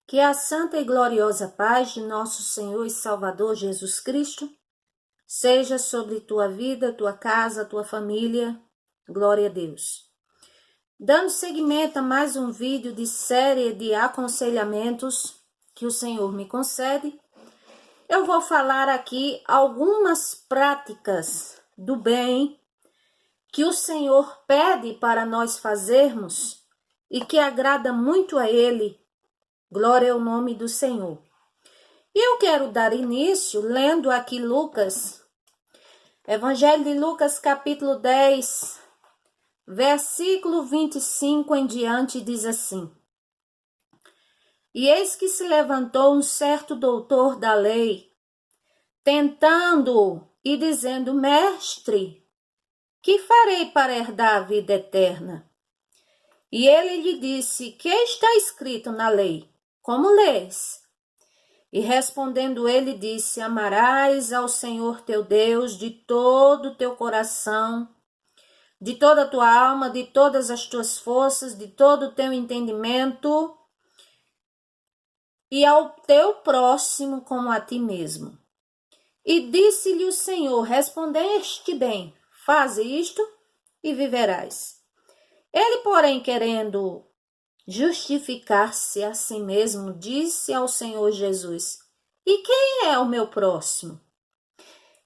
Que a santa e gloriosa paz de nosso Senhor e Salvador Jesus Cristo seja sobre tua vida, tua casa, tua família. Glória a Deus. Dando seguimento a mais um vídeo de série de aconselhamentos que o Senhor me concede, eu vou falar aqui algumas práticas do bem que o Senhor pede para nós fazermos e que agrada muito a Ele. Glória ao nome do Senhor. E eu quero dar início lendo aqui Lucas, Evangelho de Lucas, capítulo 10, versículo 25 em diante, diz assim: E eis que se levantou um certo doutor da lei, tentando-o e dizendo: Mestre, que farei para herdar a vida eterna? E ele lhe disse: Que está escrito na lei? Como lês? E respondendo ele disse: Amarás ao Senhor teu Deus de todo o teu coração, de toda a tua alma, de todas as tuas forças, de todo o teu entendimento, e ao teu próximo como a ti mesmo. E disse-lhe o Senhor: Respondeste bem, faze isto e viverás. Ele, porém, querendo justificar-se a si mesmo, disse ao Senhor Jesus: E quem é o meu próximo?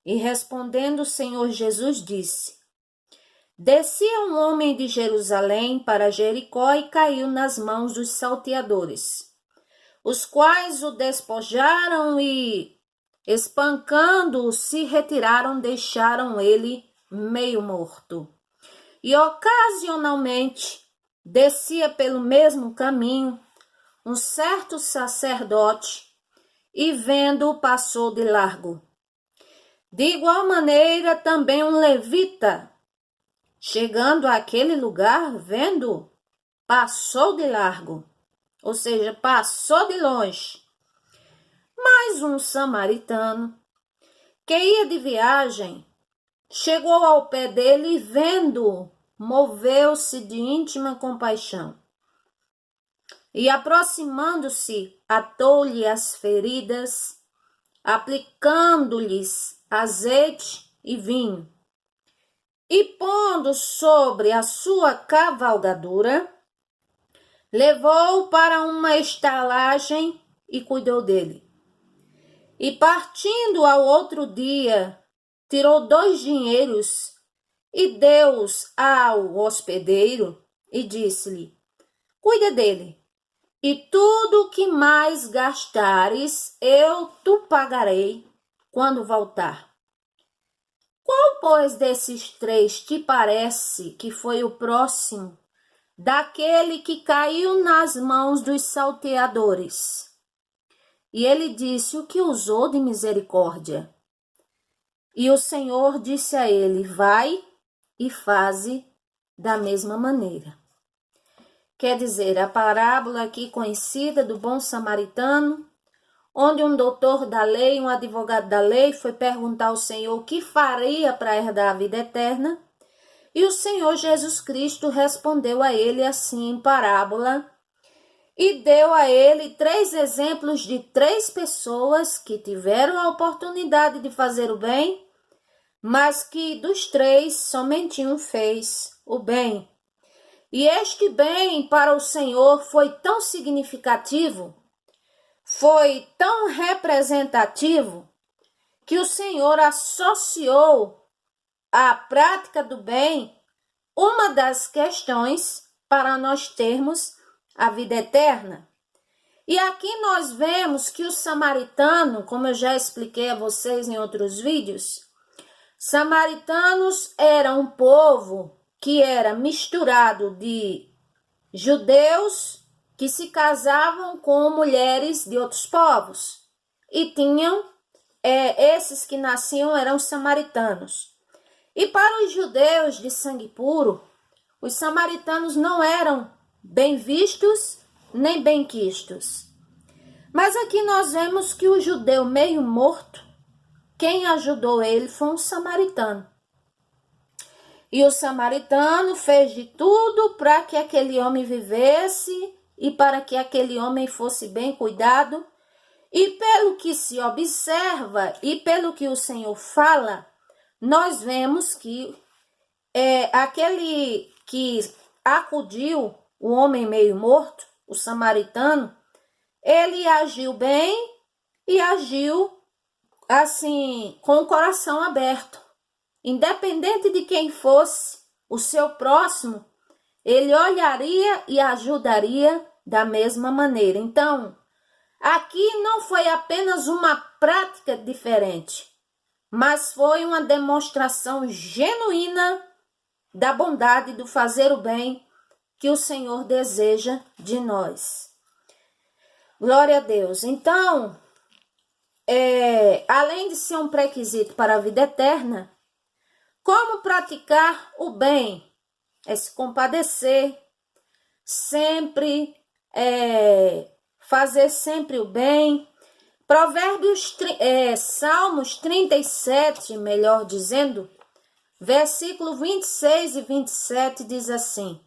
E respondendo o Senhor Jesus disse: Descia um homem de Jerusalém para Jericó e caiu nas mãos dos salteadores, os quais o despojaram e, espancando-o, se retiraram, deixaram ele meio morto. E ocasionalmente descia pelo mesmo caminho um certo sacerdote e, vendo-o, passou de largo. De igual maneira, também um levita, chegando àquele lugar, vendo-o, passou de largo, ou seja, passou de longe. Mas um samaritano, que ia de viagem, chegou ao pé dele e, vendo-o, moveu-se de íntima compaixão. E, aproximando-se, atou-lhe as feridas, aplicando-lhes azeite e vinho. E, pondo sobre a sua cavalgadura, levou-o para uma estalagem e cuidou dele. E, partindo ao outro dia, tirou 2 dinheiros e deu-os ao hospedeiro e disse-lhe: Cuida dele, e tudo o que mais gastares eu te pagarei quando voltar. Qual, pois, desses 3 te parece que foi o próximo daquele que caiu nas mãos dos salteadores? E ele disse: O que usou de misericórdia? E o Senhor disse a ele: Vai e faze da mesma maneira. Quer dizer, a parábola aqui conhecida do bom samaritano, onde um doutor da lei, um advogado da lei, foi perguntar ao Senhor o que faria para herdar a vida eterna, e o Senhor Jesus Cristo respondeu a ele assim em parábola, e deu a ele 3 exemplos de 3 pessoas que tiveram a oportunidade de fazer o bem, mas que dos 3 somente um fez o bem. E este bem para o Senhor foi tão significativo, foi tão representativo, que o Senhor associou à prática do bem uma das questões para nós termos a vida eterna. E aqui nós vemos que o samaritano, como eu já expliquei a vocês em outros vídeos, samaritanos era um povo que era misturado de judeus que se casavam com mulheres de outros povos. E tinham, esses que nasciam eram samaritanos. E para os judeus de sangue puro, os samaritanos não eram bem vistos nem bem quistos. Mas aqui nós vemos que o judeu meio morto, quem ajudou ele foi um samaritano. E o samaritano fez de tudo para que aquele homem vivesse e para que aquele homem fosse bem cuidado. E pelo que se observa e pelo que o Senhor fala, nós vemos que aquele que acudiu o homem meio morto, o samaritano, ele agiu bem e agiu assim, com o coração aberto. Independente de quem fosse o seu próximo, ele olharia e ajudaria da mesma maneira. Então, aqui não foi apenas uma prática diferente, mas foi uma demonstração genuína da bondade do fazer o bem que o Senhor deseja de nós. Glória a Deus. Então, além de ser um pré-requisito para a vida eterna, como praticar o bem? É se compadecer, sempre fazer sempre o bem. Salmos 37, melhor dizendo, versículo 26 e 27 diz assim: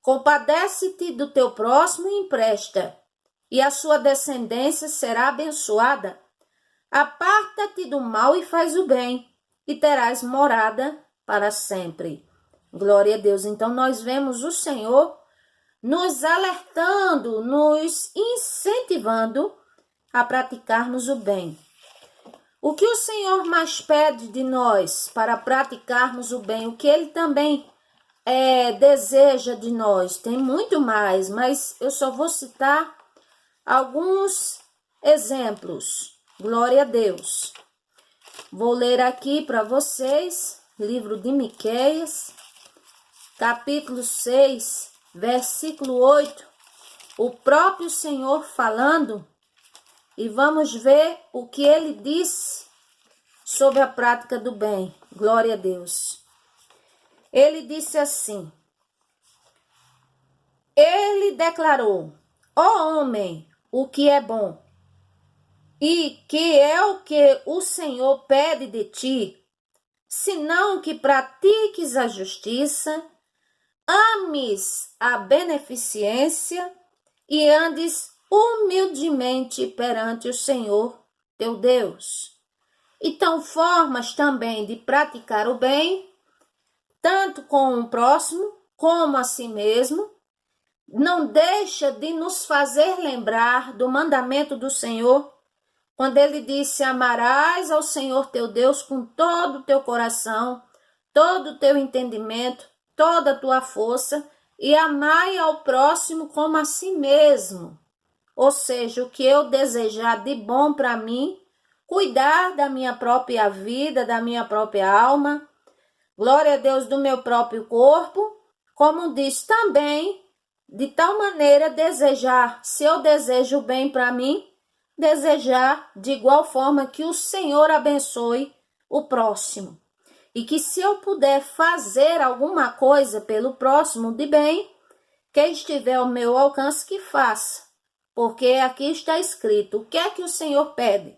compadece-te do teu próximo e empresta, e a sua descendência será abençoada. Aparta-te do mal e faz o bem, e terás morada para sempre. Glória a Deus. Então, nós vemos o Senhor nos alertando, nos incentivando a praticarmos o bem. O que o Senhor mais pede de nós para praticarmos o bem? O que Ele também deseja de nós? Tem muito mais, mas eu só vou citar alguns exemplos. Glória a Deus. Vou ler aqui para vocês, livro de Miqueias, capítulo 6, versículo 8, o próprio Senhor falando, e vamos ver o que ele disse sobre a prática do bem. Glória a Deus. Ele disse assim: ele declarou: ó homem, o que é bom, e que é o que o Senhor pede de ti, senão que pratiques a justiça, ames a beneficência e andes humildemente perante o Senhor teu Deus. Então, formas também de praticar o bem, tanto com o próximo como a si mesmo, não deixa de nos fazer lembrar do mandamento do Senhor, quando ele disse: amarás ao Senhor teu Deus com todo o teu coração, todo o teu entendimento, toda a tua força, e amai ao próximo como a si mesmo. Ou seja, o que eu desejar de bom para mim, cuidar da minha própria vida, da minha própria alma, glória a Deus, do meu próprio corpo, como diz também, de tal maneira desejar, se eu desejo o bem para mim, desejar de igual forma que o Senhor abençoe o próximo. E que se eu puder fazer alguma coisa pelo próximo de bem, quem estiver ao meu alcance que faça. Porque aqui está escrito, o que é que o Senhor pede?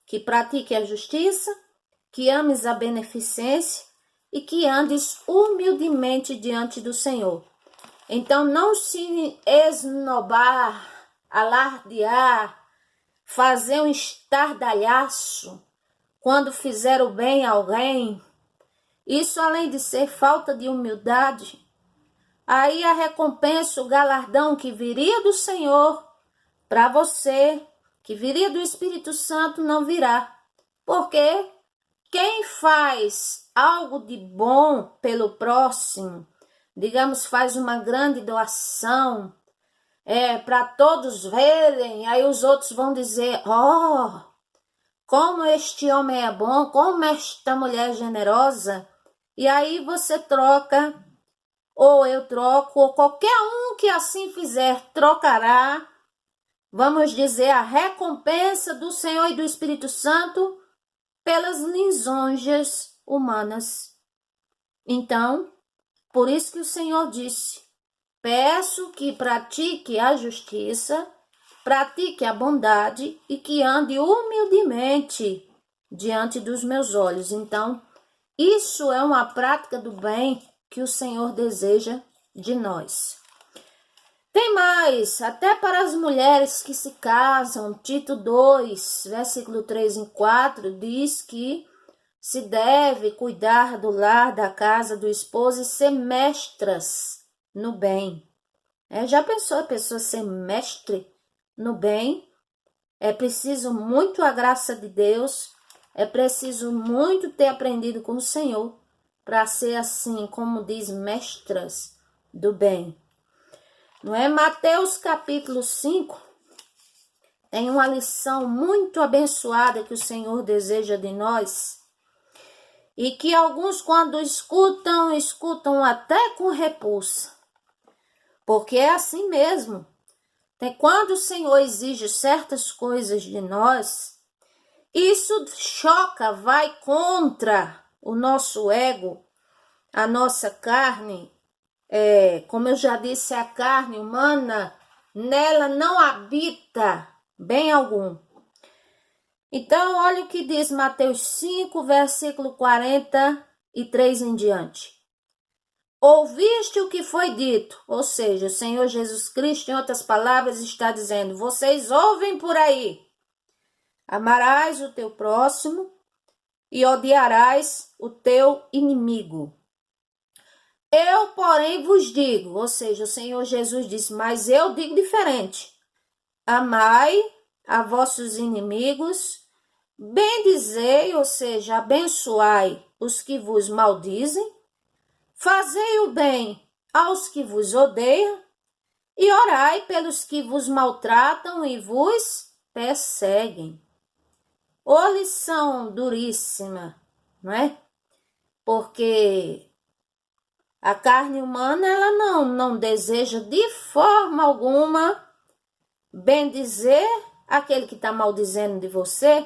Que pratique a justiça, que ames a beneficência e que andes humildemente diante do Senhor. Então não se esnobar, alardear, fazer um estardalhaço quando fizer o bem a alguém. Isso, além de ser falta de humildade, aí a recompensa, o galardão que viria do Senhor para você, que viria do Espírito Santo, não virá. Porque quem faz algo de bom pelo próximo, digamos, faz uma grande doação, para todos verem, aí os outros vão dizer: ó, como este homem é bom, como esta mulher é generosa. E aí você troca, ou eu troco, ou qualquer um que assim fizer trocará, vamos dizer, a recompensa do Senhor e do Espírito Santo pelas lisonjas humanas. Então, por isso que o Senhor disse: peço que pratique a justiça, pratique a bondade e que ande humildemente diante dos meus olhos. Então, isso é uma prática do bem que o Senhor deseja de nós. Tem mais, até para as mulheres que se casam, Tito 2, versículo 3 e 4, diz que se deve cuidar do lar, da casa, do esposo e ser mestras no bem. Já pensou a pessoa ser mestre no bem? É preciso muito a graça de Deus, é preciso muito ter aprendido com o Senhor para ser assim, como diz, mestras do bem. Não é? Mateus capítulo 5 tem uma lição muito abençoada que o Senhor deseja de nós e que alguns quando escutam até com repulsa, porque é assim mesmo. Quando o Senhor exige certas coisas de nós, isso choca, vai contra o nosso ego, a nossa carne. Como eu já disse, a carne humana, nela não habita bem algum. Então, olha o que diz Mateus 5, versículo 43 em diante. Ouviste o que foi dito, ou seja, o Senhor Jesus Cristo, em outras palavras, está dizendo, vocês ouvem por aí, amarás o teu próximo e odiarás o teu inimigo. Eu, porém, vos digo, ou seja, o Senhor Jesus disse, mas eu digo diferente, amai a vossos inimigos, bendizei, ou seja, abençoai os que vos maldizem, fazei o bem aos que vos odeiam e orai pelos que vos maltratam e vos perseguem. Ô lição duríssima, não é? Porque a carne humana, ela não deseja de forma alguma bendizer aquele que está maldizendo de você,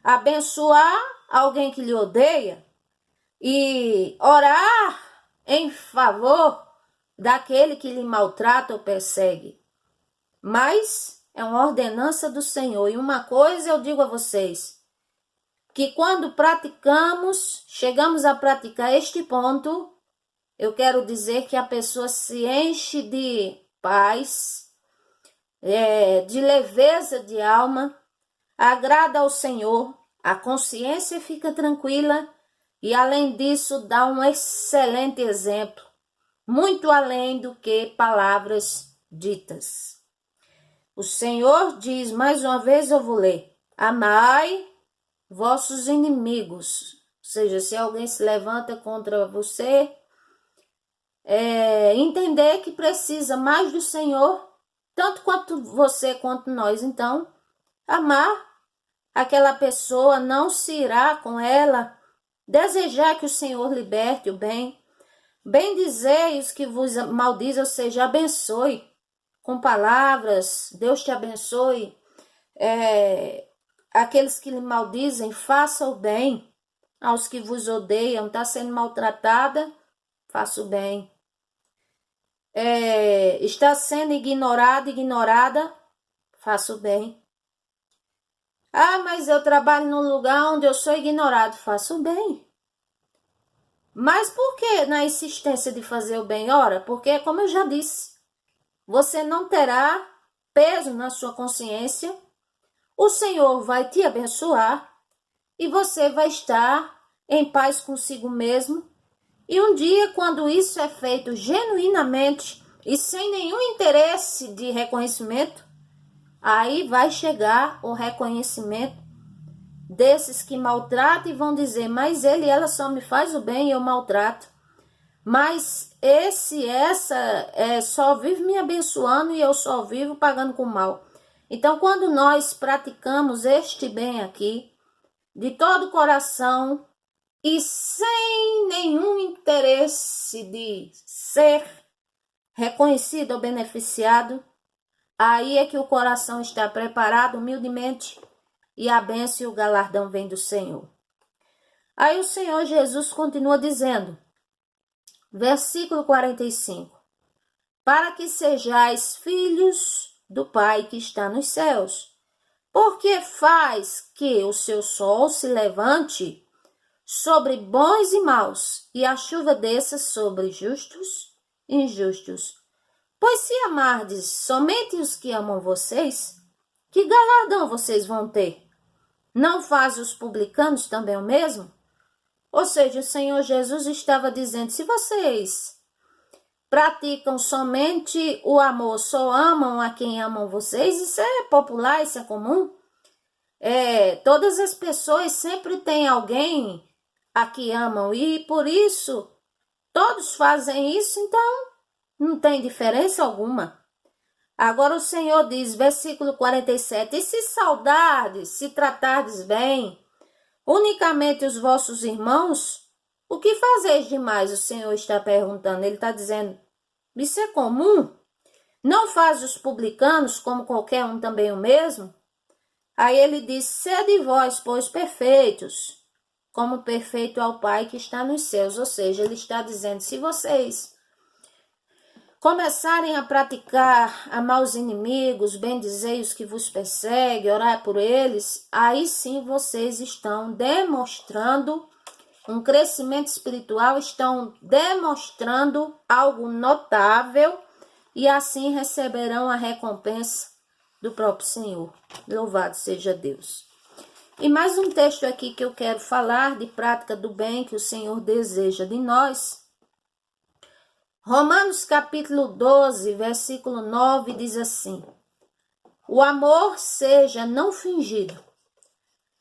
abençoar alguém que lhe odeia e orar em favor daquele que lhe maltrata ou persegue. Mas é uma ordenança do Senhor. E uma coisa eu digo a vocês, que quando chegamos a praticar este ponto, eu quero dizer que a pessoa se enche de paz, de leveza de alma, agrada ao Senhor, a consciência fica tranquila e, além disso, dá um excelente exemplo, muito além do que palavras ditas. O Senhor diz, mais uma vez eu vou ler, amai vossos inimigos, ou seja, se alguém se levanta contra você, entender que precisa mais do Senhor, tanto quanto você quanto nós. Então, amar aquela pessoa, não se irá com ela, desejar que o Senhor liberte o bem, bendizei os que vos maldizem, ou seja, abençoe com palavras, Deus te abençoe, aqueles que lhe maldizem, faça o bem, aos que vos odeiam, está sendo maltratada, faça o bem. Está sendo ignorada, faça o bem. Mas eu trabalho num lugar onde eu sou ignorado, faça o bem. Mas por que na insistência de fazer o bem? Ora, porque, como eu já disse, você não terá peso na sua consciência, o Senhor vai te abençoar e você vai estar em paz consigo mesmo. E um dia, quando isso é feito genuinamente e sem nenhum interesse de reconhecimento, aí vai chegar o reconhecimento desses que maltratam e vão dizer, mas ele e ela só me faz o bem e eu maltrato. Mas essa só vive me abençoando e eu só vivo pagando com mal. Então, quando nós praticamos este bem aqui, de todo o coração e sem nenhum interesse de ser reconhecido ou beneficiado, aí é que o coração está preparado humildemente e a bênção e o galardão vem do Senhor. Aí o Senhor Jesus continua dizendo, versículo 45, para que sejais filhos do Pai que está nos céus, porque faz que o seu sol se levante sobre bons e maus, e a chuva desça sobre justos e injustos. Pois se amardes somente os que amam vocês, que galardão vocês vão ter? Não faz os publicanos também o mesmo? Ou seja, o Senhor Jesus estava dizendo, se vocês praticam somente o amor, só amam a quem amam vocês, isso é popular, isso é comum. Todas as pessoas sempre têm alguém a que amam e por isso todos fazem isso, então não tem diferença alguma. Agora o Senhor diz, versículo 47, e se saudardes, se tratardes bem, unicamente os vossos irmãos, o que fazeis demais? O Senhor está perguntando, ele está dizendo, isso é comum? Não faz os publicanos como qualquer um também o mesmo? Aí ele diz, sede vós, pois, perfeitos, como perfeito é o Pai que está nos céus. Ou seja, ele está dizendo, se vocês começarem a praticar, amar os inimigos, bendizei os que vos perseguem, orar por eles, aí sim vocês estão demonstrando um crescimento espiritual, estão demonstrando algo notável e assim receberão a recompensa do próprio Senhor. Louvado seja Deus. E mais um texto aqui que eu quero falar de prática do bem que o Senhor deseja de nós. Romanos capítulo 12, versículo 9 diz assim: o amor seja não fingido,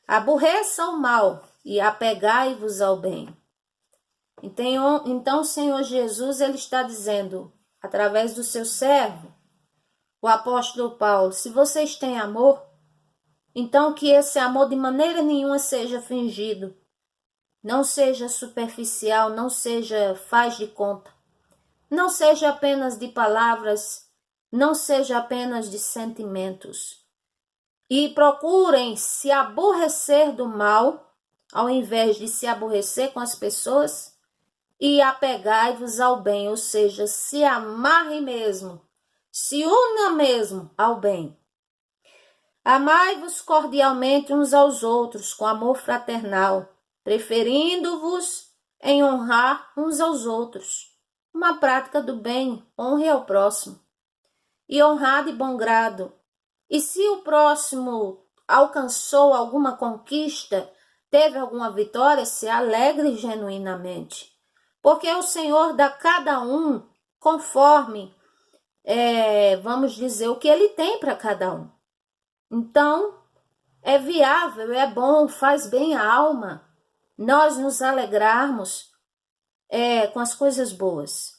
aborreça o mal e apegai-vos ao bem. Então o Senhor Jesus ele está dizendo, através do seu servo, o apóstolo Paulo, se vocês têm amor, então que esse amor de maneira nenhuma seja fingido, não seja superficial, não seja faz de conta. Não seja apenas de palavras, não seja apenas de sentimentos. E procurem se aborrecer do mal, ao invés de se aborrecer com as pessoas, e apegai-vos ao bem, ou seja, se amarre mesmo, se una mesmo ao bem. Amai-vos cordialmente uns aos outros, com amor fraternal, preferindo-vos em honrar uns aos outros. Uma prática do bem, honre ao próximo. E honrar de bom grado. E se o próximo alcançou alguma conquista, teve alguma vitória, se alegre genuinamente. Porque o Senhor dá a cada um conforme, vamos dizer, o que ele tem para cada um. Então, é viável, é bom, faz bem à alma nós nos alegrarmos com as coisas boas.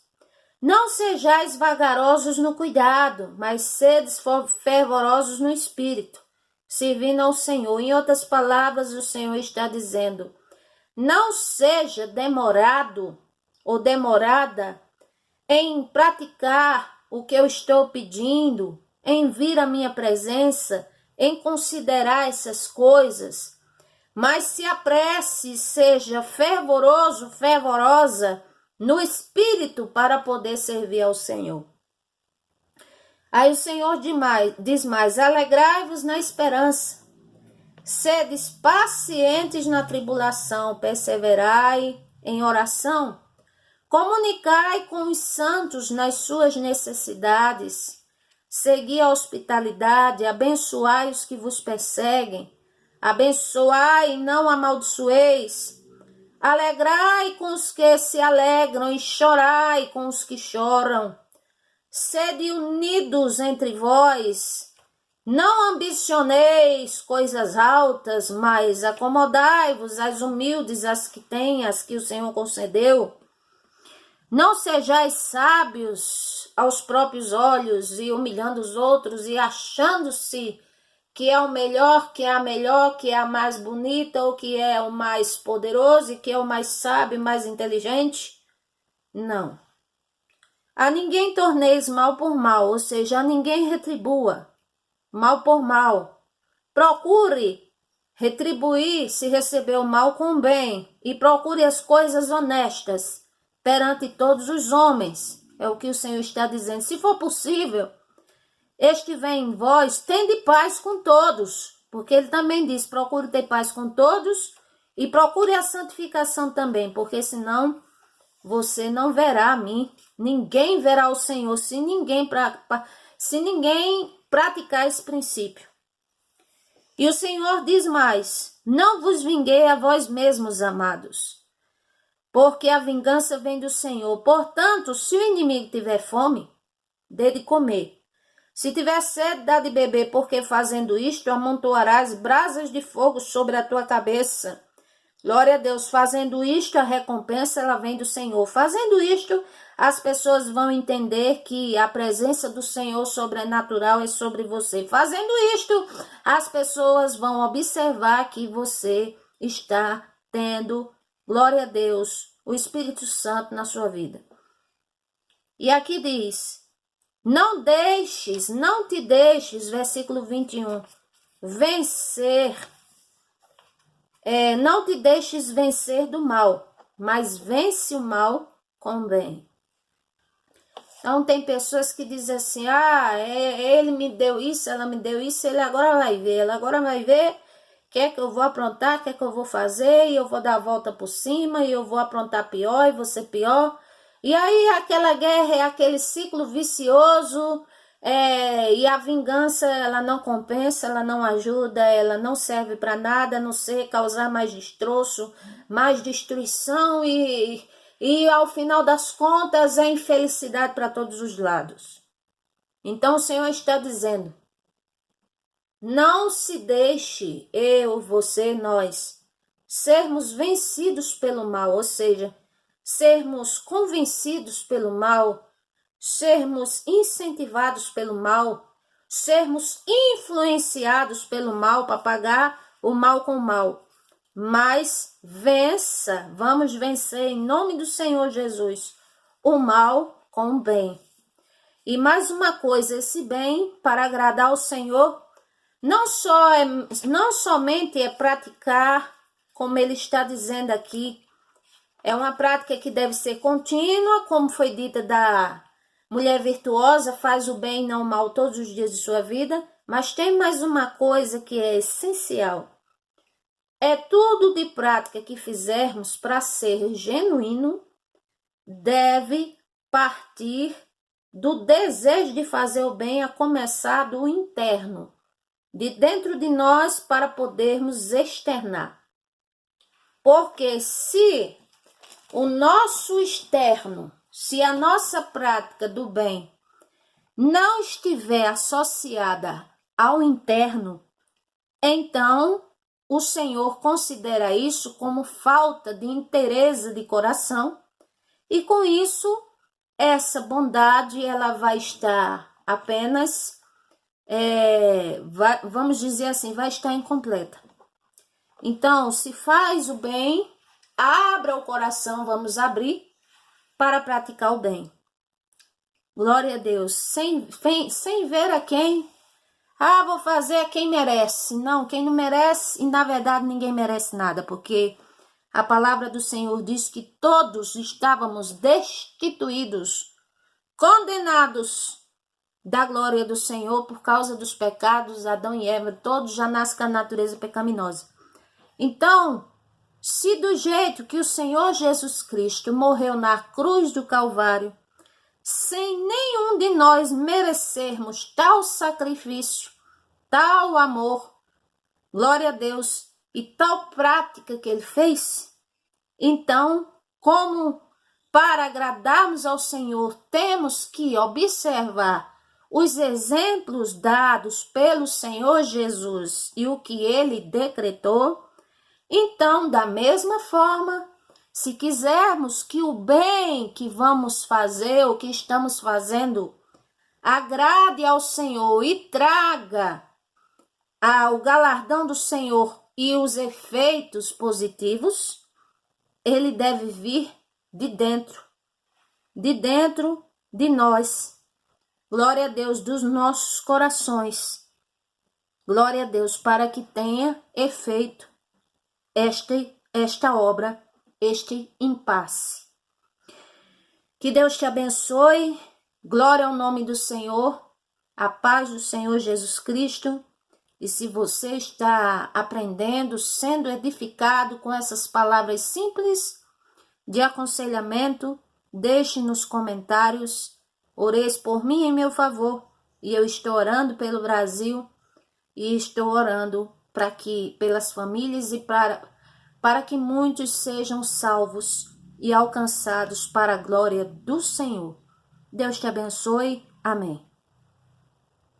Não sejais vagarosos no cuidado, mas sedes fervorosos no espírito, servindo ao Senhor. Em outras palavras, o Senhor está dizendo, não seja demorado ou demorada em praticar o que eu estou pedindo, em vir à minha presença, em considerar essas coisas, mas se apresse, seja fervoroso, fervorosa no espírito para poder servir ao Senhor. Aí o Senhor diz mais, alegrai-vos na esperança, sedes pacientes na tribulação, perseverai em oração, comunicai com os santos nas suas necessidades, segui a hospitalidade, abençoai os que vos perseguem, abençoai e não amaldiçoeis, alegrai com os que se alegram e chorai com os que choram, sede unidos entre vós, não ambicioneis coisas altas, mas acomodai-vos às humildes, às que têm, às que o Senhor concedeu. Não sejais sábios aos próprios olhos e humilhando os outros e achando-se que é o melhor, que é a melhor, que é a mais bonita ou que é o mais poderoso e que é o mais sábio, mais inteligente. Não. A ninguém torneis mal por mal, ou seja, a ninguém retribua mal por mal. Procure retribuir se recebeu mal com bem e procure as coisas honestas perante todos os homens. É o que o Senhor está dizendo. Se for possível, estiver em vós, tende paz com todos. Porque ele também diz, procure ter paz com todos e procure a santificação também, porque senão você não verá a mim, Ninguém verá o Senhor se ninguém praticar esse princípio. E o Senhor diz mais: não vos vinguei a vós mesmos, amados, porque a vingança vem do Senhor. Portanto, se o inimigo tiver fome, dê de comer. Se tiver sede, dá de beber, porque fazendo isto, amontoarás brasas de fogo sobre a tua cabeça. Glória a Deus. Fazendo isto, a recompensa ela vem do Senhor. Fazendo isto, as pessoas vão entender que a presença do Senhor sobrenatural é sobre você. Fazendo isto, as pessoas vão observar que você está tendo, glória a Deus, o Espírito Santo na sua vida. E aqui diz: não te deixes, versículo 21, vencer. Não te deixes vencer do mal, mas vence o mal com o bem. Então tem pessoas que dizem assim: ele me deu isso, ela me deu isso, ele agora vai ver, quer que eu vou aprontar, quer que eu vou fazer, e eu vou dar a volta por cima, e eu vou aprontar pior, e vou ser pior. E aí aquela guerra é aquele ciclo vicioso, e a vingança ela não compensa, ela não ajuda, ela não serve para nada, a não ser causar mais destroço, mais destruição e ao final das contas é infelicidade para todos os lados. Então o Senhor está dizendo: não se deixe eu, você, nós sermos vencidos pelo mal, ou seja, sermos convencidos pelo mal, sermos incentivados pelo mal, sermos influenciados pelo mal para pagar o mal com o mal. Mas vamos vencer em nome do Senhor Jesus, o mal com o bem. E mais uma coisa, esse bem, para agradar ao Senhor, não somente é praticar, como ele está dizendo aqui, é uma prática que deve ser contínua, como foi dita da mulher virtuosa, faz o bem e não o mal todos os dias de sua vida, mas tem mais uma coisa que é essencial. É tudo de prática que fizermos para ser genuíno, deve partir do desejo de fazer o bem, a começar do interno, de dentro de nós, para podermos externar. Porque se o nosso externo, se a nossa prática do bem não estiver associada ao interno, então o Senhor considera isso como falta de interesse de coração, e com isso essa bondade ela vai estar apenas, vamos dizer assim, vai estar incompleta. Então, se faz o bem, abra o coração, vamos abrir para praticar o bem. Glória a Deus, sem ver a quem, vou fazer a quem merece. Não, quem não merece, e na verdade ninguém merece nada, porque a palavra do Senhor diz que todos estávamos destituídos, condenados da glória do Senhor por causa dos pecados. Adão e Eva, todos já nascem com a natureza pecaminosa. Então, se do jeito que o Senhor Jesus Cristo morreu na cruz do Calvário, sem nenhum de nós merecermos tal sacrifício, tal amor, glória a Deus, e tal prática que ele fez, então, como para agradarmos ao Senhor, temos que observar os exemplos dados pelo Senhor Jesus e o que ele decretou. Então, da mesma forma, se quisermos que o bem que vamos fazer, o que estamos fazendo, agrade ao Senhor e traga o galardão do Senhor e os efeitos positivos, ele deve vir de dentro de nós. Glória a Deus, dos nossos corações. Glória a Deus, para que tenha efeito esta obra, este impasse. Que Deus te abençoe. Glória ao nome do Senhor. A paz do Senhor Jesus Cristo. E se você está aprendendo, sendo edificado com essas palavras simples de aconselhamento, deixe nos comentários. Oreis por mim em meu favor. E eu estou orando pelo Brasil e estou orando pelas famílias e para que muitos sejam salvos e alcançados para a glória do Senhor. Deus te abençoe. Amém.